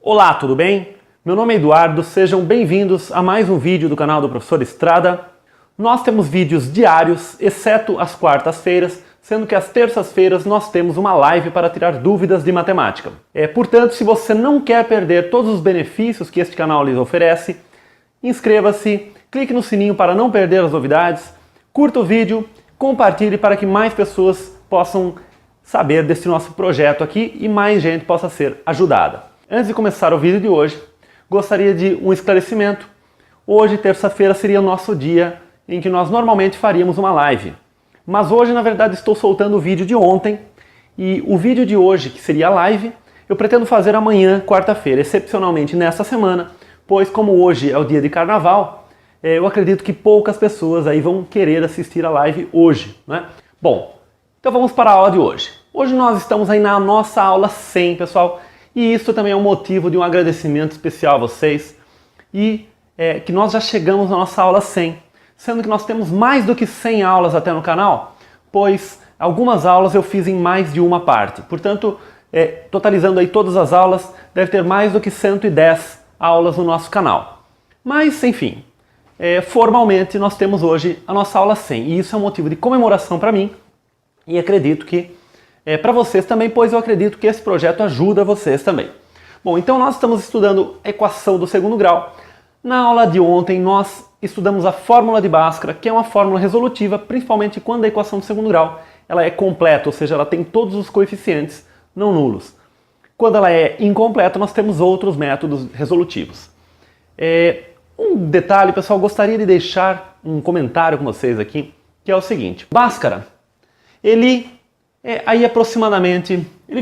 Olá, tudo bem? Meu nome é Eduardo, sejam bem-vindos a mais um vídeo do canal do Professor Estrada. Nós temos vídeos diários, exceto às quartas-feiras, sendo que às terças-feiras nós temos uma live para tirar dúvidas de matemática. Portanto, se você não quer perder todos os benefícios que este canal lhes oferece, inscreva-se, clique no sininho para não perder as novidades, curta o vídeo, compartilhe para que mais pessoas possam saber desse nosso projeto aqui e mais gente possa ser ajudada. Antes de começar o vídeo de hoje, gostaria de um esclarecimento. Hoje, terça-feira, seria o nosso dia em que nós normalmente faríamos uma live. Mas hoje, na verdade, estou soltando o vídeo de ontem e o vídeo de hoje, que seria a live, eu pretendo fazer amanhã, quarta-feira, excepcionalmente nesta semana, pois como hoje é o dia de carnaval, eu acredito que poucas pessoas aí vão querer assistir a live hoje, né? Bom, então vamos para a aula de hoje. Hoje nós estamos aí na nossa aula 100, pessoal. E isso também é um motivo de um agradecimento especial a vocês e que nós já chegamos na nossa aula 100, sendo que nós temos mais do que 100 aulas até no canal, pois algumas aulas eu fiz em mais de uma parte. Portanto, totalizando aí todas as aulas, deve ter mais do que 110 aulas no nosso canal. Mas, enfim, formalmente nós temos hoje a nossa aula 100 e isso é um motivo de comemoração para mim e acredito que para vocês também, pois eu acredito que esse projeto ajuda vocês também. Bom, então nós estamos estudando a equação do segundo grau. Na aula de ontem nós estudamos a fórmula de Bhaskara, que é uma fórmula resolutiva, principalmente quando a equação do segundo grau ela é completa, ou seja, ela tem todos os coeficientes não nulos. Quando ela é incompleta, nós temos outros métodos resolutivos. Um detalhe, pessoal, gostaria de deixar um comentário com vocês aqui, que é o seguinte. Bhaskara, ele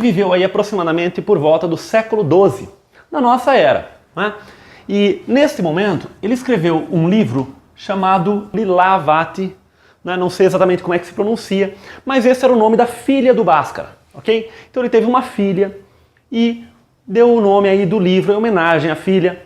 viveu aí aproximadamente por volta do século XII, na nossa era, né? E neste momento ele escreveu um livro chamado Lilavati, né? Não sei exatamente como é que se pronuncia, mas esse era o nome da filha do Bhaskara, ok? Então ele teve uma filha e deu o nome aí do livro em homenagem à filha.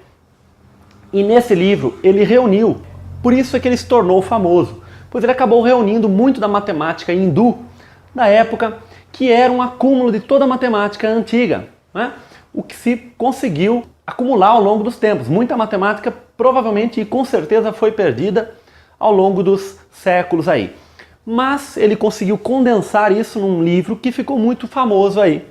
E nesse livro ele reuniu, por isso é que ele se tornou famoso, pois ele acabou reunindo muito da matemática hindu da época, que era um acúmulo de toda a matemática antiga, né? O que se conseguiu acumular ao longo dos tempos. Muita matemática provavelmente e com certeza foi perdida ao longo dos séculos aí. Mas ele conseguiu condensar isso num livro que ficou muito famoso aí.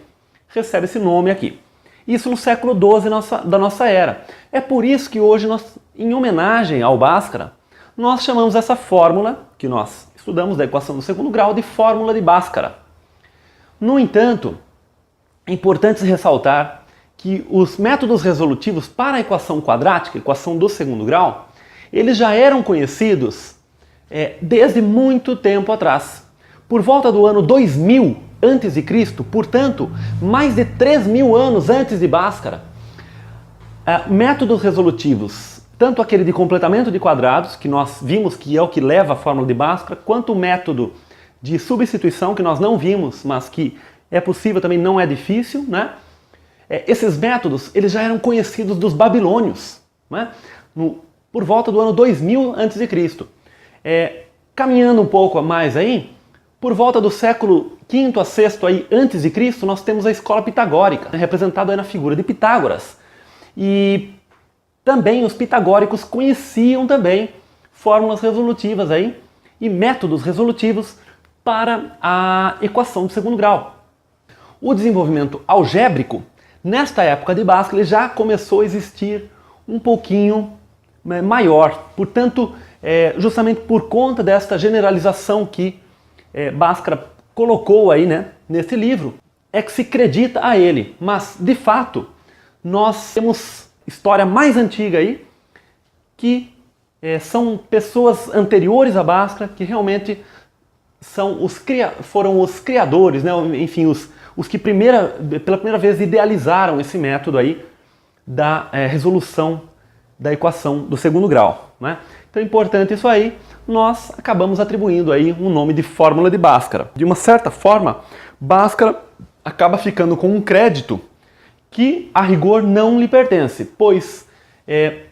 Recebe esse nome aqui. Isso no século XII da nossa era. É por isso que hoje, em homenagem ao Bhaskara, nós chamamos essa fórmula que nós estudamos da equação do segundo grau de fórmula de Bhaskara. No entanto, é importante ressaltar que os métodos resolutivos para a equação quadrática, equação do segundo grau, eles já eram conhecidos desde muito tempo atrás. Por volta do ano 2000 a.C., portanto, mais de 3.000 anos antes de Bhaskara, métodos resolutivos, tanto aquele de completamento de quadrados, que nós vimos que é o que leva a fórmula de Bhaskara, quanto o método de substituição, que nós não vimos, mas que é possível também, não é difícil, né? Esses métodos eles já eram conhecidos dos babilônios, né? Por volta do ano 2000 a.C. Caminhando um pouco a mais aí, por volta do século V a VI aí, antes de Cristo, nós temos a escola pitagórica, representada aí na figura de Pitágoras. E também os pitagóricos conheciam também fórmulas resolutivas aí e métodos resolutivos para a equação do segundo grau. O desenvolvimento algébrico, nesta época de Bhaskara, ele já começou a existir um pouquinho maior. Portanto, justamente por conta desta generalização que Bhaskara colocou aí, né, nesse livro, é que se acredita a ele. Mas, de fato, nós temos história mais antiga aí, que são pessoas anteriores a Bhaskara, que realmente foram os criadores, né? Enfim, os que pela primeira vez idealizaram esse método aí da resolução da equação do segundo grau, né? Então é importante isso aí, nós acabamos atribuindo aí um nome de fórmula de Bhaskara. De uma certa forma, Bhaskara acaba ficando com um crédito que a rigor não lhe pertence, pois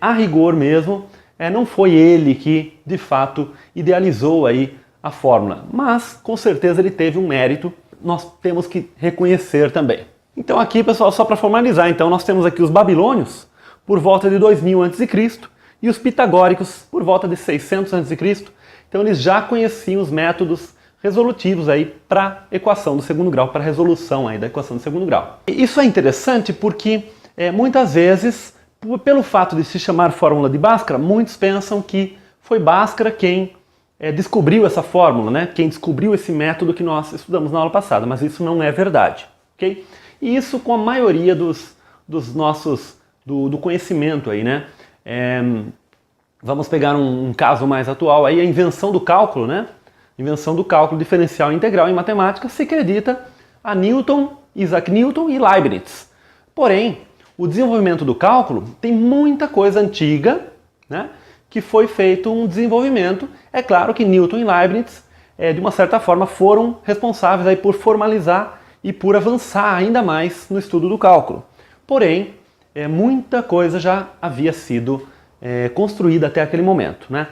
a rigor mesmo não foi ele que de fato idealizou aí a fórmula, mas com certeza ele teve um mérito, nós temos que reconhecer também. Então aqui, pessoal, só para formalizar, então nós temos aqui os babilônios por volta de 2000 a.C. e os pitagóricos por volta de 600 a.C. Então eles já conheciam os métodos resolutivos aí para equação do segundo grau, para resolução aí da equação do segundo grau. E isso é interessante porque muitas vezes, pelo fato de se chamar fórmula de Bhaskara, muitos pensam que foi Bhaskara quem descobriu essa fórmula, né? Quem descobriu esse método que nós estudamos na aula passada, mas isso não é verdade, ok? E isso com a maioria dos nossos, do conhecimento aí, né? Vamos pegar um caso mais atual aí, a invenção do cálculo, né? Invenção do cálculo diferencial e integral em matemática se acredita a Newton, Isaac Newton e Leibniz. Porém, o desenvolvimento do cálculo tem muita coisa antiga, né? Que foi feito um desenvolvimento. É claro que Newton e Leibniz, de uma certa forma, foram responsáveis aí por formalizar e por avançar ainda mais no estudo do cálculo. Porém, muita coisa já havia sido construída até aquele momento, né?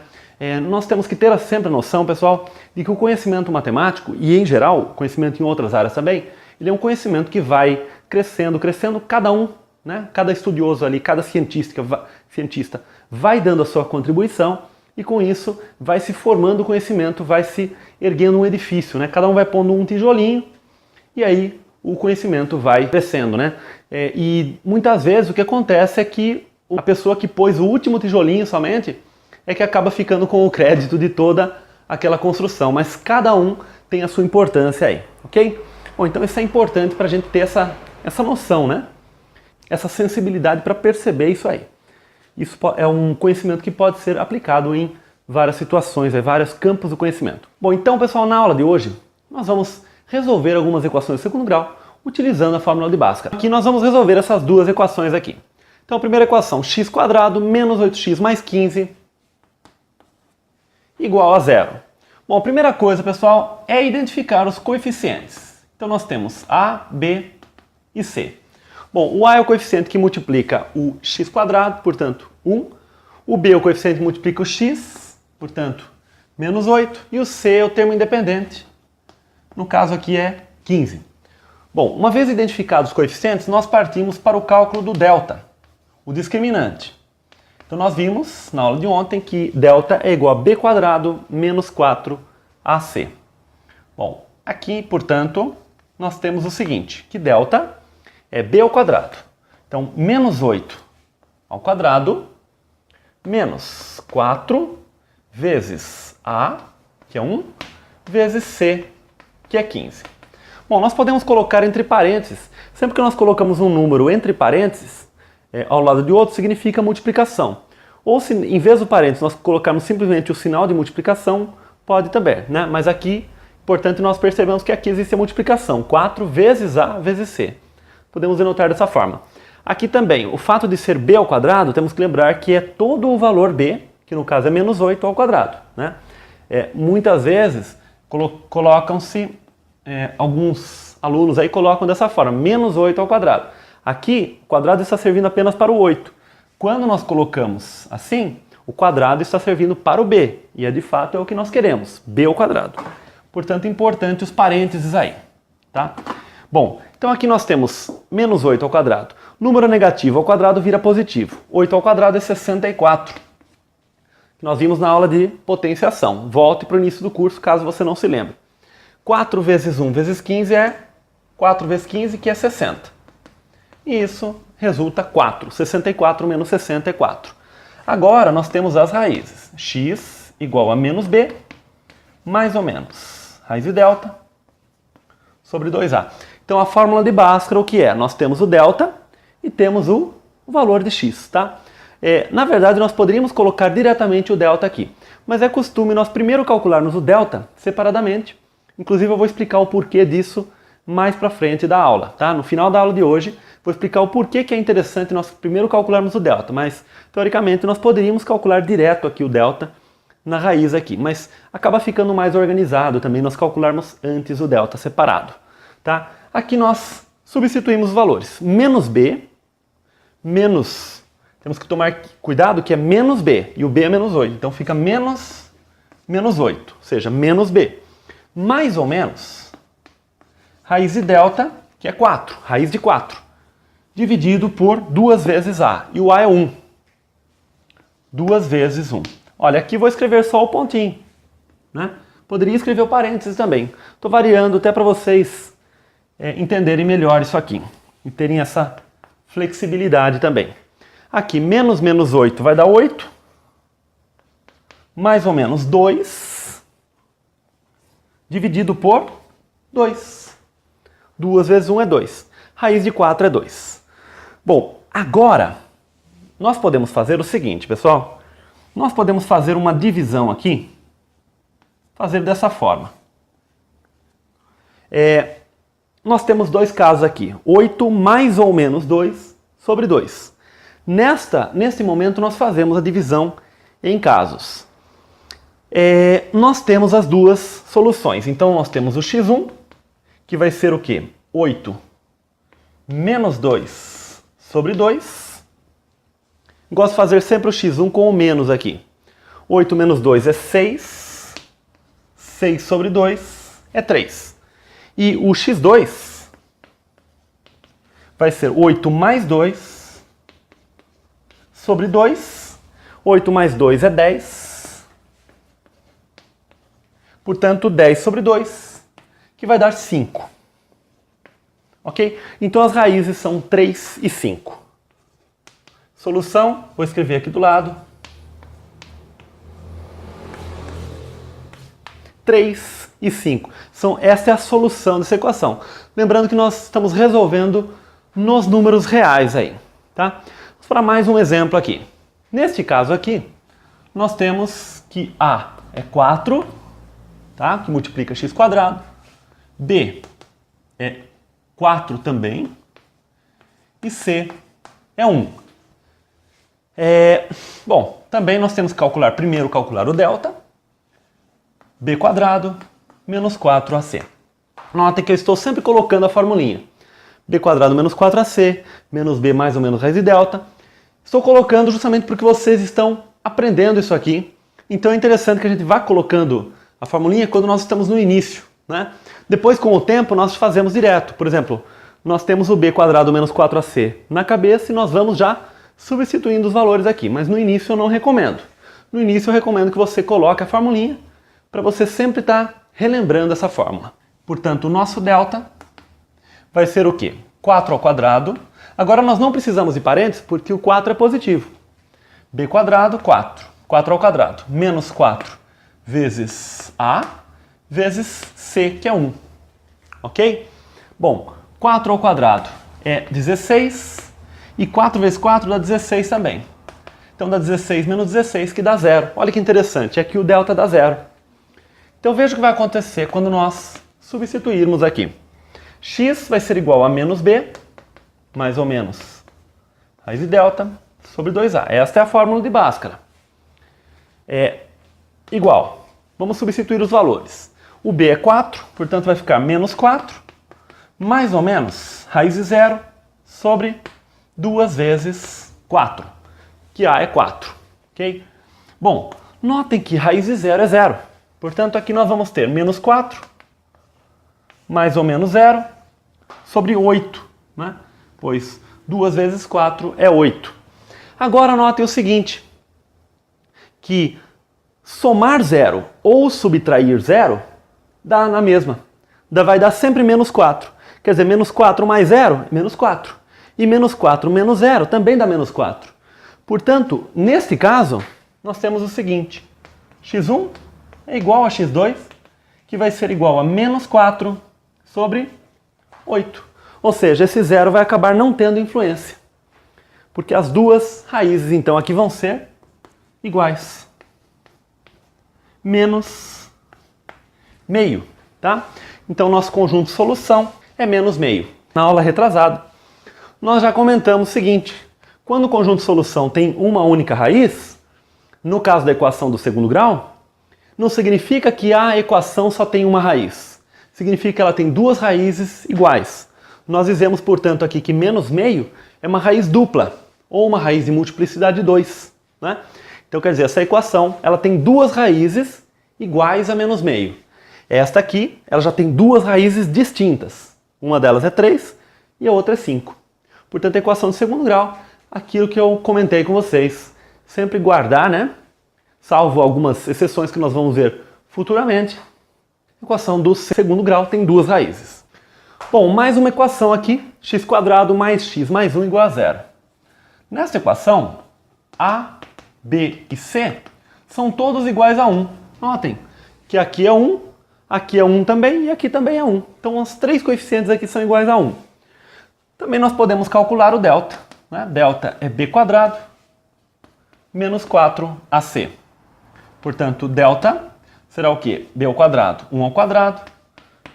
Nós temos que ter sempre a noção, pessoal, de que o conhecimento matemático, e em geral, o conhecimento em outras áreas também, ele é um conhecimento que vai crescendo, cada um, né? Cada estudioso ali, cada cientista vai dando a sua contribuição e com isso vai se formando o conhecimento, vai se erguendo um edifício, né? Cada um vai pondo um tijolinho e aí o conhecimento vai crescendo, né? E muitas vezes o que acontece é que a pessoa que pôs o último tijolinho somente é que acaba ficando com o crédito de toda aquela construção, mas cada um tem a sua importância aí, ok? Bom, então isso é importante para a gente ter essa noção, né? Essa sensibilidade para perceber isso aí. Isso é um conhecimento que pode ser aplicado em várias situações, em vários campos do conhecimento. Bom, então, pessoal, na aula de hoje, nós vamos resolver algumas equações de segundo grau utilizando a fórmula de Bhaskara. Aqui nós vamos resolver essas duas equações aqui. Então, a primeira equação, x² menos 8x mais 15 igual a zero. Bom, a primeira coisa, pessoal, é identificar os coeficientes. Então, nós temos A, B e C. Bom, o A é o coeficiente que multiplica o x², portanto, 1. O B é o coeficiente que multiplica o x, portanto, menos 8. E o C é o termo independente, no caso aqui é 15. Bom, uma vez identificados os coeficientes, nós partimos para o cálculo do delta, o discriminante. Então nós vimos na aula de ontem que delta é igual a b² menos 4ac. Bom, aqui, portanto, nós temos o seguinte, que delta é b ao quadrado. Então, menos 8 ao quadrado, menos 4 vezes a, que é 1, vezes c, que é 15. Bom, nós podemos colocar entre parênteses. Sempre que nós colocamos um número entre parênteses, ao lado de outro, significa multiplicação. Ou se em vez do parênteses nós colocarmos simplesmente o sinal de multiplicação, pode também, né? Mas aqui, importante nós percebemos que aqui existe a multiplicação, 4 vezes a vezes c. Podemos denotar dessa forma. Aqui também, o fato de ser b ao quadrado, temos que lembrar que é todo o valor b, que no caso é menos 8 ao quadrado, né? Muitas vezes colocam-se, alguns alunos aí colocam dessa forma, menos 8 ao quadrado. Aqui, o quadrado está servindo apenas para o 8. Quando nós colocamos assim, o quadrado está servindo para o b, e de fato é o que nós queremos, b ao quadrado. Portanto, importante os parênteses aí, tá? Bom, então aqui nós temos menos 8 ao quadrado. Número negativo ao quadrado vira positivo. 8 ao quadrado é 64. Nós vimos na aula de potenciação. Volte para o início do curso, caso você não se lembre. 4 vezes 1 vezes 15 é 4 vezes 15, que é 60. E isso resulta 4. 64 menos 60 é 4. Agora nós temos as raízes. X igual a menos b, mais ou menos raiz de delta, sobre 2a. Então a fórmula de Bhaskara o que é? Nós temos o delta e temos o valor de x, tá? Na verdade nós poderíamos colocar diretamente o delta aqui, mas é costume nós primeiro calcularmos o delta separadamente. Inclusive eu vou explicar o porquê disso mais para frente da aula, tá? No final da aula de hoje vou explicar o porquê que é interessante nós primeiro calcularmos o delta, mas teoricamente nós poderíamos calcular direto aqui o delta na raiz aqui, mas acaba ficando mais organizado também nós calcularmos antes o delta separado, tá? Aqui nós substituímos os valores. Menos b, menos, temos que tomar cuidado que é menos b, e o b é menos 8, então fica menos 8, ou seja, menos b. Mais ou menos, raiz de delta, que é 4, raiz de 4, dividido por 2 vezes a, e o a é 1. 2 vezes 1. Olha, aqui vou escrever só o pontinho, né? Poderia escrever o parênteses também. Estou variando até para vocês entenderem melhor isso aqui e terem essa flexibilidade também. Aqui, menos 8 vai dar 8, mais ou menos 2, dividido por 2. 2 vezes 1 é 2. Raiz de 4 é 2. Bom, agora nós podemos fazer o seguinte, pessoal. Nós podemos fazer uma divisão aqui, fazer dessa forma. Nós temos dois casos aqui, 8 mais ou menos 2 sobre 2. Neste momento nós fazemos a divisão em casos. Nós temos as duas soluções, então nós temos o x1, que vai ser o quê? 8 menos 2 sobre 2. Gosto de fazer sempre o x1 com o menos aqui. 8 menos 2 é 6. 6 sobre 2 é 3. E o x2 vai ser 8 mais 2 sobre 2. 8 mais 2 é 10. Portanto, 10 sobre 2, que vai dar 5. Ok? Então as raízes são 3 e 5. Solução, vou escrever aqui do lado. 3 e 5. Essa é a solução dessa equação. Lembrando que nós estamos resolvendo nos números reais aí. Tá? Vamos para mais um exemplo aqui. Neste caso aqui, nós temos que A é 4, tá? Que multiplica x². B é 4 também. E C é 1. Bom, também nós temos que primeiro calcular o delta. B² menos 4AC. Notem que eu estou sempre colocando a formulinha. B² menos 4AC, menos B mais ou menos raiz de delta. Estou colocando justamente porque vocês estão aprendendo isso aqui. Então é interessante que a gente vá colocando a formulinha quando nós estamos no início, né? Depois, com o tempo, nós fazemos direto. Por exemplo, nós temos o B² menos 4AC na cabeça e nós vamos já substituindo os valores aqui. Mas no início eu não recomendo. No início eu recomendo que você coloque a formulinha para você sempre estar relembrando essa fórmula. Portanto, o nosso delta vai ser o quê? 4². Agora nós não precisamos de parênteses porque o 4 é positivo. B², 4. 4². Menos 4 vezes A vezes C, que é 1. Ok? Bom, 4² é 16 e 4 vezes 4 dá 16 também. Então dá 16 menos 16, que dá 0. Olha que interessante, aqui o delta dá 0. Então veja o que vai acontecer quando nós substituirmos aqui. X vai ser igual a menos B, mais ou menos raiz de delta, sobre 2A. Esta é a fórmula de Bhaskara. Igual. Vamos substituir os valores. O B é 4, portanto vai ficar menos 4, mais ou menos raiz de 0, sobre 2 vezes 4, que A é 4. Ok? Bom, notem que raiz de 0 é 0. Portanto, aqui nós vamos ter menos 4, mais ou menos 0, sobre 8, né? Pois 2 vezes 4 é 8. Agora notem o seguinte, que somar 0 ou subtrair 0 dá na mesma. Vai dar sempre menos 4. Quer dizer, menos 4 mais 0 é menos 4. E menos 4 menos 0 também dá menos 4. Portanto, neste caso, nós temos o seguinte, x1 é igual a x2, que vai ser igual a menos 4 sobre 8. Ou seja, esse zero vai acabar não tendo influência. Porque as duas raízes, então, aqui vão ser iguais. Menos meio, tá? Então, nosso conjunto de solução é menos meio. Na aula retrasada, nós já comentamos o seguinte. Quando o conjunto de solução tem uma única raiz, no caso da equação do segundo grau, não significa que a equação só tem uma raiz. Significa que ela tem duas raízes iguais. Nós dizemos, portanto, aqui que menos meio é uma raiz dupla, ou uma raiz de multiplicidade 2. Né? Então, quer dizer, essa equação ela tem duas raízes iguais a menos meio. Esta aqui ela já tem duas raízes distintas. Uma delas é 3 e a outra é 5. Portanto, a equação de segundo grau, aquilo que eu comentei com vocês. Sempre guardar, né? Salvo algumas exceções que nós vamos ver futuramente. A equação do segundo grau tem duas raízes. Bom, mais uma equação aqui, x² mais x mais 1 igual a 0. Nesta equação, A, B e C são todos iguais a 1. Notem que aqui é 1 também e aqui também é 1. Então, os três coeficientes aqui são iguais a 1. Também nós podemos calcular o delta. Né? Delta é b² menos 4ac. Portanto, delta será o quê? b², 1 ao quadrado,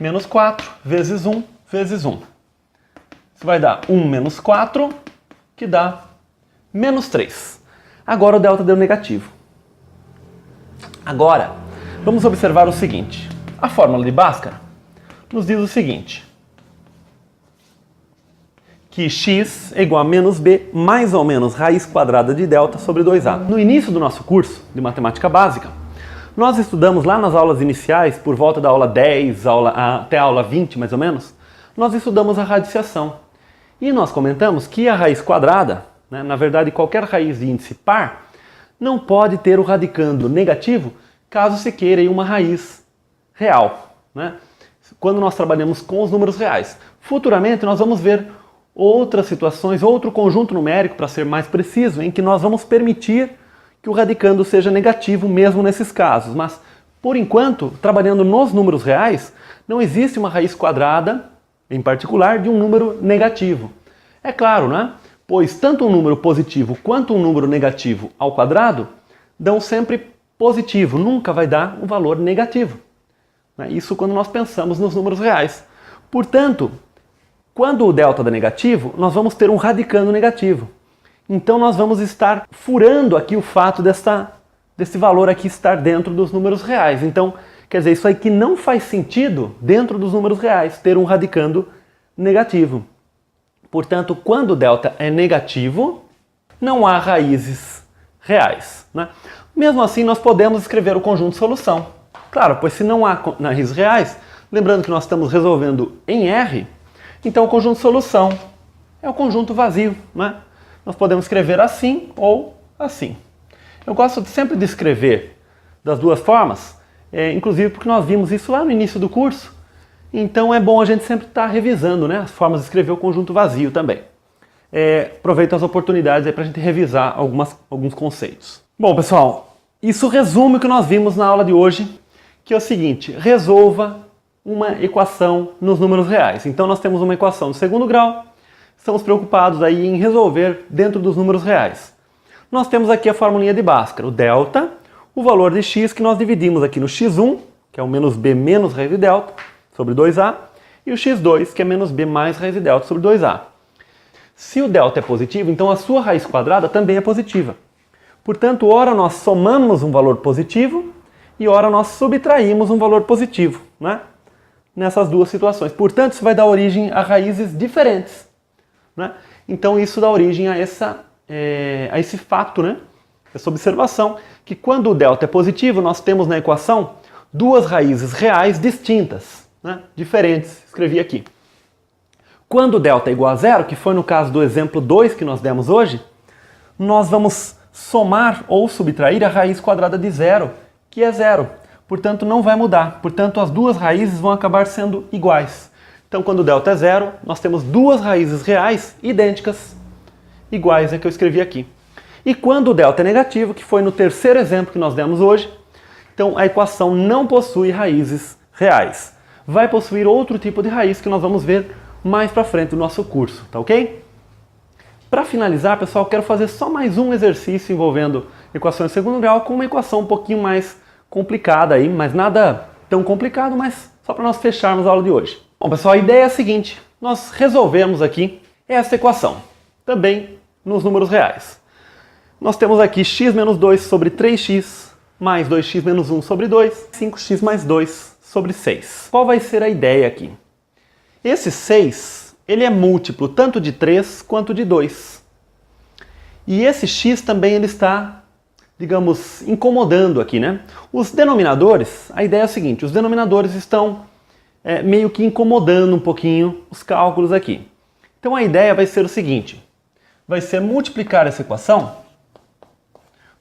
menos 4 vezes 1 vezes 1. Isso vai dar 1 menos 4, que dá menos 3. Agora o delta deu negativo. Agora, vamos observar o seguinte. A fórmula de Bhaskara nos diz o seguinte, que x é igual a menos b mais ou menos raiz quadrada de delta sobre 2a. No início do nosso curso de matemática básica, nós estudamos lá nas aulas iniciais, por volta da aula 10, até a aula 20 mais ou menos, nós estudamos a radiciação. E nós comentamos que a raiz quadrada, né, na verdade qualquer raiz de índice par, não pode ter o radicando negativo caso se queira uma raiz real, né? Quando nós trabalhamos com os números reais. Futuramente nós vamos ver outras situações, outro conjunto numérico, para ser mais preciso, em que nós vamos permitir que o radicando seja negativo mesmo nesses casos. Mas, por enquanto, trabalhando nos números reais, não existe uma raiz quadrada, em particular, de um número negativo. É claro, né? Pois tanto um número positivo quanto um número negativo ao quadrado dão sempre positivo, nunca vai dar um valor negativo. Isso quando nós pensamos nos números reais. Portanto, quando o delta dá negativo, nós vamos ter um radicando negativo. Então nós vamos estar furando aqui o fato desse valor aqui estar dentro dos números reais. Então, quer dizer, isso aí que não faz sentido dentro dos números reais, ter um radicando negativo. Portanto, quando o delta é negativo, não há raízes reais, né? Mesmo assim, nós podemos escrever o conjunto de solução. Claro, pois se não há raízes reais, lembrando que nós estamos resolvendo em R, então o conjunto de solução é o conjunto vazio, né? Nós podemos escrever assim ou assim. Eu gosto sempre de escrever das duas formas, inclusive porque nós vimos isso lá no início do curso, então é bom a gente sempre estar revisando, né, as formas de escrever o conjunto vazio também. Aproveito as oportunidades para a gente revisar alguns conceitos. Bom, pessoal, isso resume o que nós vimos na aula de hoje, que é o seguinte: resolva uma equação nos números reais. Então nós temos uma equação de segundo grau, estamos preocupados aí em resolver dentro dos números reais. Nós temos aqui a formulinha de Bhaskara, o delta, o valor de x que nós dividimos aqui no x1, que é o menos b menos raiz de delta, sobre 2a, e o x2, que é menos b mais raiz de delta sobre 2a. Se o delta é positivo, então a sua raiz quadrada também é positiva. Portanto, ora nós somamos um valor positivo e ora nós subtraímos um valor positivo, né? Nessas duas situações. Portanto, isso vai dar origem a raízes diferentes, né? Então isso dá origem a esse fato, né? Essa observação, que quando o delta é positivo, nós temos na equação duas raízes reais distintas, né? Diferentes, escrevi aqui. Quando o delta é igual a zero, que foi no caso do exemplo 2 que nós demos hoje, nós vamos somar ou subtrair a raiz quadrada de zero, que é zero. Portanto, não vai mudar. Portanto, as duas raízes vão acabar sendo iguais. Então, quando o delta é zero, nós temos duas raízes reais idênticas, iguais a que eu escrevi aqui. E quando o delta é negativo, que foi no terceiro exemplo que nós demos hoje, então a equação não possui raízes reais. Vai possuir outro tipo de raiz que nós vamos ver mais para frente no nosso curso, tá ok? Para finalizar, pessoal, quero fazer só mais um exercício envolvendo equações de segundo grau com uma equação um pouquinho mais complicada aí, mas nada tão complicado, mas só para nós fecharmos a aula de hoje. Bom, pessoal, a ideia é a seguinte: nós resolvemos aqui essa equação, também nos números reais. Nós temos aqui x menos 2 sobre 3x mais 2x menos 1 sobre 2, 5x mais 2 sobre 6. Qual vai ser a ideia aqui? Esse 6, ele é múltiplo tanto de 3 quanto de 2. E esse x também ele está, digamos, incomodando aqui, né? Os denominadores, a ideia é a seguinte: os denominadores estão meio que incomodando um pouquinho os cálculos aqui. Então a ideia vai ser o seguinte, vai ser multiplicar essa equação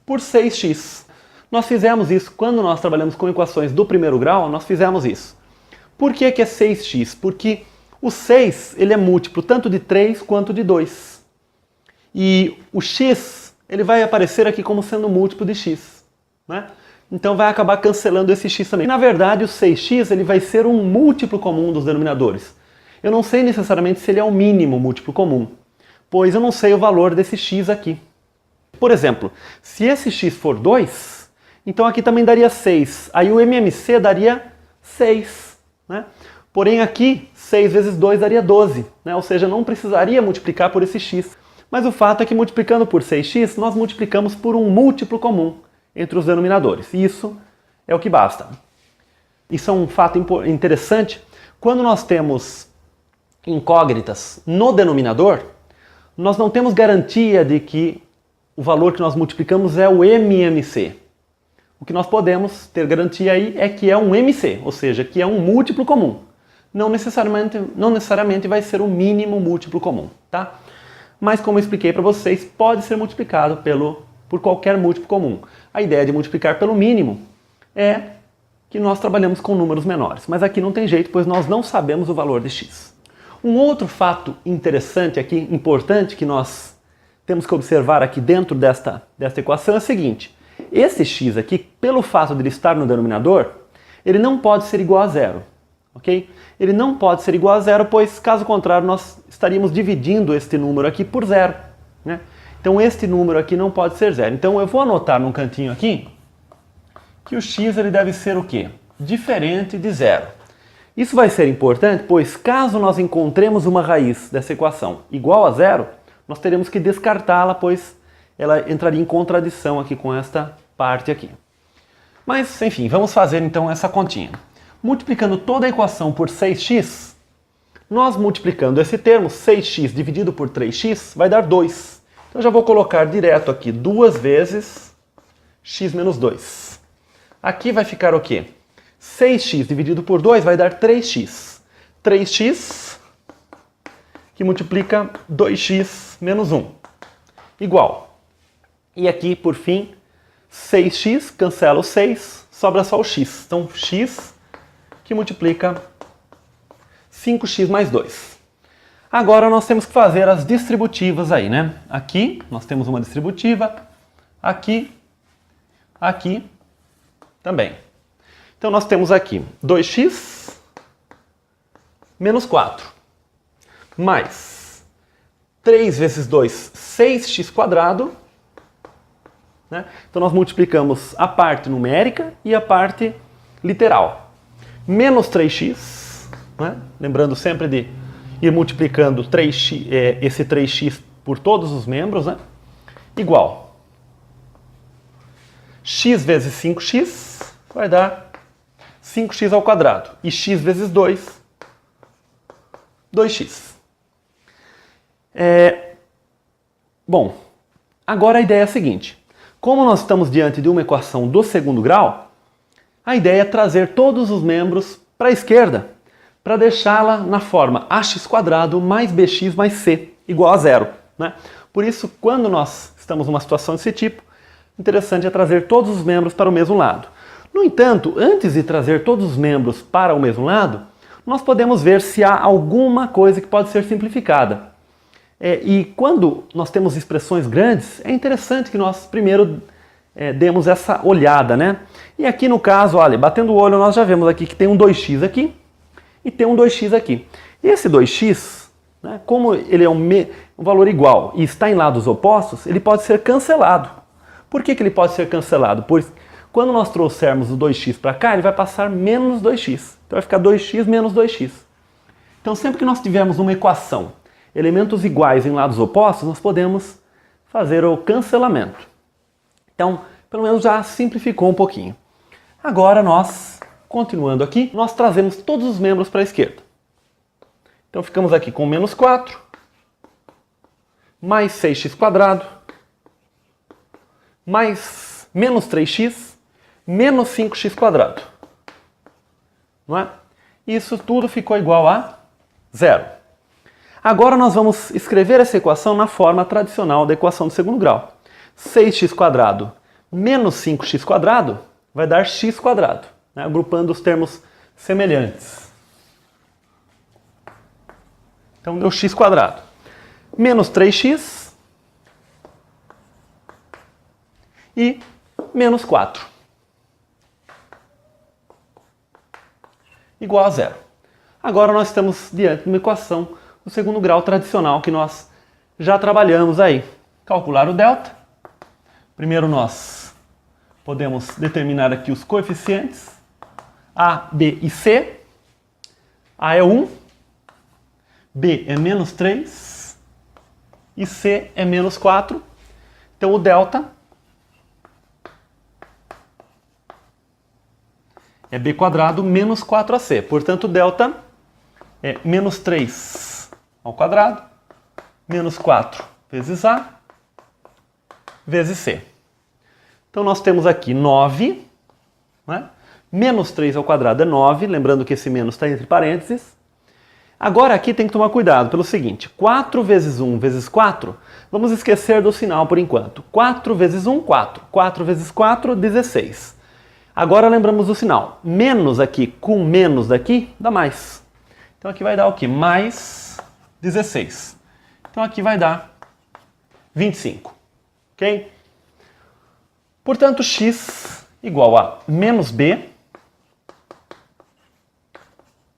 por 6x. Nós fizemos isso quando nós trabalhamos com equações do primeiro grau, nós fizemos isso. Por que que é 6x? Porque o 6 ele é múltiplo tanto de 3 quanto de 2. E o x ele vai aparecer aqui como sendo múltiplo de x, né? Então vai acabar cancelando esse x também. Na verdade, o 6x ele vai ser um múltiplo comum dos denominadores. Eu não sei necessariamente se ele é o mínimo múltiplo comum, pois eu não sei o valor desse x aqui. Por exemplo, se esse x for 2, então aqui também daria 6. Aí o MMC daria 6, né? Porém aqui, 6 vezes 2 daria 12, né? Ou seja, não precisaria multiplicar por esse x. Mas o fato é que multiplicando por 6x, nós multiplicamos por um múltiplo comum entre os denominadores. E isso é o que basta. Isso é um fato interessante. Quando nós temos incógnitas no denominador, nós não temos garantia de que o valor que nós multiplicamos é o MMC. O que nós podemos ter garantia aí é que é um MC, ou seja, que é um múltiplo comum. Não necessariamente vai ser o mínimo múltiplo comum, tá? Mas como eu expliquei para vocês, pode ser multiplicado por qualquer múltiplo comum. A ideia de multiplicar pelo mínimo é que nós trabalhamos com números menores, mas aqui não tem jeito, pois nós não sabemos o valor de x. Um outro fato interessante aqui, importante, que nós temos que observar aqui dentro desta equação é o seguinte. Esse x aqui, pelo fato de ele estar no denominador, ele não pode ser igual a zero. Okay? Ele não pode ser igual a zero, pois caso contrário nós estaríamos dividindo este número aqui por zero, né? Então este número aqui não pode ser zero. Então eu vou anotar num cantinho aqui que o x ele deve ser o quê? Diferente de zero. Isso vai ser importante, pois caso nós encontremos uma raiz dessa equação igual a zero, nós teremos que descartá-la, pois ela entraria em contradição aqui com esta parte aqui. Mas, enfim, vamos fazer então essa continha. Multiplicando toda a equação por 6x, nós multiplicando esse termo, 6x dividido por 3x, vai dar 2. Então eu já vou colocar direto aqui 2 vezes x menos 2. Aqui vai ficar o quê? 6x dividido por 2 vai dar 3x. 3x que multiplica 2x menos 1. Igual. E aqui, por fim, 6x, cancela o 6, sobra só o x. Então, x que multiplica 5x mais 2. Agora nós temos que fazer as distributivas aí, né? Aqui nós temos uma distributiva, aqui também. Então nós temos aqui 2x menos 4, mais 3 vezes 2, 6x quadrado, né? Então nós multiplicamos a parte numérica e a parte literal. Menos 3x, né? Lembrando sempre de ir multiplicando esse 3x por todos os membros, né? Igual. X vezes 5x vai dar 5x ao quadrado. E x vezes 2, 2x. Bom, agora a ideia é a seguinte. Como nós estamos diante de uma equação do segundo grau, a ideia é trazer todos os membros para a esquerda, para deixá-la na forma ax² mais bx mais c igual a zero, né? Por isso, quando nós estamos numa situação desse tipo, interessante é trazer todos os membros para o mesmo lado. No entanto, antes de trazer todos os membros para o mesmo lado, nós podemos ver se há alguma coisa que pode ser simplificada. E quando nós temos expressões grandes, é interessante que nós primeiro demos essa olhada, né? E aqui no caso, olha, batendo o olho, nós já vemos aqui que tem um 2x aqui e tem um 2x aqui. E esse 2x, né, como ele é um valor igual e está em lados opostos, ele pode ser cancelado. Por que ele pode ser cancelado? Pois quando nós trouxermos o 2x para cá, ele vai passar menos 2x. Então vai ficar 2x menos 2x. Então sempre que nós tivermos uma equação, elementos iguais em lados opostos, nós podemos fazer o cancelamento. Então, pelo menos já simplificou um pouquinho. Agora nós, continuando aqui, nós trazemos todos os membros para a esquerda. Então ficamos aqui com menos 4, mais 6x², mais menos 3x, menos 5x². Não é? Isso tudo ficou igual a 0. Agora nós vamos escrever essa equação na forma tradicional da equação do segundo grau. 6x² menos 5x² vai dar x², né? Agrupando os termos semelhantes. Então deu x². Menos 3x e menos 4. Igual a 0. Agora nós estamos diante de uma equação do segundo grau tradicional que nós já trabalhamos aí. Calcular o delta. Primeiro nós podemos determinar aqui os coeficientes A, B e C. A é 1, B é menos 3 e C é menos 4. Então o delta é B² menos 4AC. Portanto, o delta é menos 3 ao quadrado, menos 4 vezes A, vezes C. Então, nós temos aqui 9, né? Menos 3 ao quadrado é 9, lembrando que esse menos está entre parênteses. Agora, aqui tem que tomar cuidado pelo seguinte, 4 vezes 1 vezes 4, vamos esquecer do sinal por enquanto. 4 vezes 1, 4. 4 vezes 4, 16. Agora lembramos do sinal. Menos aqui com menos daqui dá mais. Então aqui vai dar o quê? Mais 16. Então aqui vai dar 25. Ok? Portanto, x igual a menos b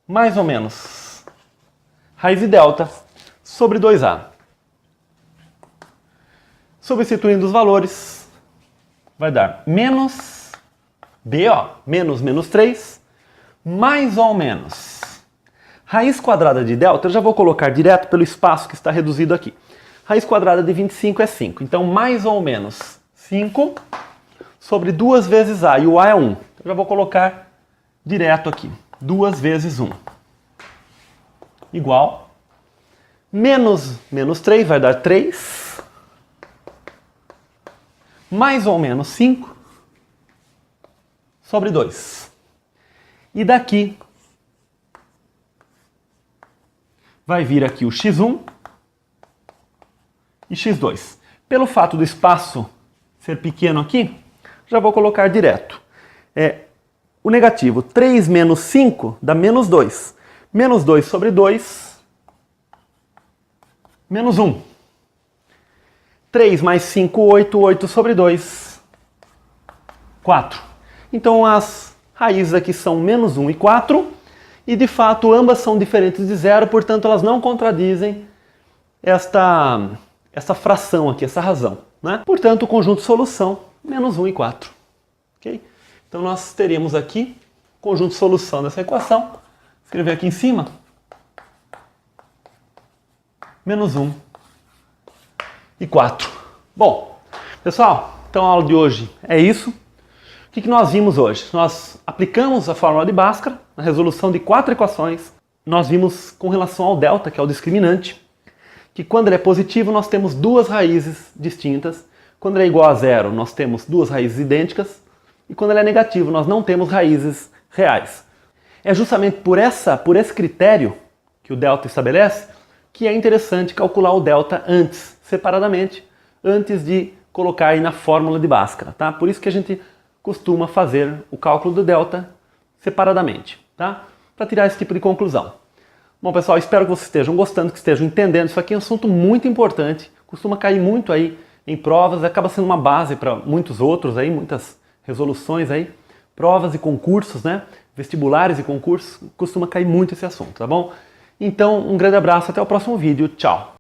mais ou menos raiz de delta sobre 2a. Substituindo os valores, vai dar menos b, ó, menos 3, mais ou menos. Raiz quadrada de delta, eu já vou colocar direto pelo espaço que está reduzido aqui. Raiz quadrada de 25 é 5. Então, mais ou menos 5 sobre 2 vezes a. E o a é 1. Eu já vou colocar direto aqui. 2 vezes 1. Igual. Menos 3 vai dar 3. Mais ou menos 5. Sobre 2. E daqui vai vir aqui o x1 e x2. Pelo fato do espaço ser pequeno aqui, já vou colocar direto. O negativo, 3 menos 5 dá menos 2. Menos 2 sobre 2, menos 1. 3 mais 5, 8. 8 sobre 2, 4. Então as raízes aqui são menos 1 e 4, e de fato ambas são diferentes de zero, portanto elas não contradizem esta fração aqui, essa razão, né? Portanto, o conjunto solução, menos 1 e 4. Okay? Então nós teríamos aqui o conjunto solução dessa equação, vou escrever aqui em cima, menos 1 e 4. Bom, pessoal, então a aula de hoje é isso. O que nós vimos hoje? Nós aplicamos a fórmula de Bhaskara na resolução de 4 equações. Nós vimos com relação ao delta, que é o discriminante, que quando ele é positivo nós temos duas raízes distintas. Quando ele é igual a zero nós temos duas raízes idênticas. E quando ele é negativo nós não temos raízes reais. É justamente por esse critério que o delta estabelece que é interessante calcular o delta antes, separadamente, antes de colocar aí na fórmula de Bhaskara, tá? Por isso que a gente costuma fazer o cálculo do delta separadamente, tá? Para tirar esse tipo de conclusão. Bom, pessoal, espero que vocês estejam gostando, que estejam entendendo. Isso aqui é um assunto muito importante, costuma cair muito aí em provas, acaba sendo uma base para muitos outros aí, muitas resoluções aí, provas e concursos, né? Vestibulares e concursos, costuma cair muito esse assunto, tá bom? Então, um grande abraço, até o próximo vídeo, tchau!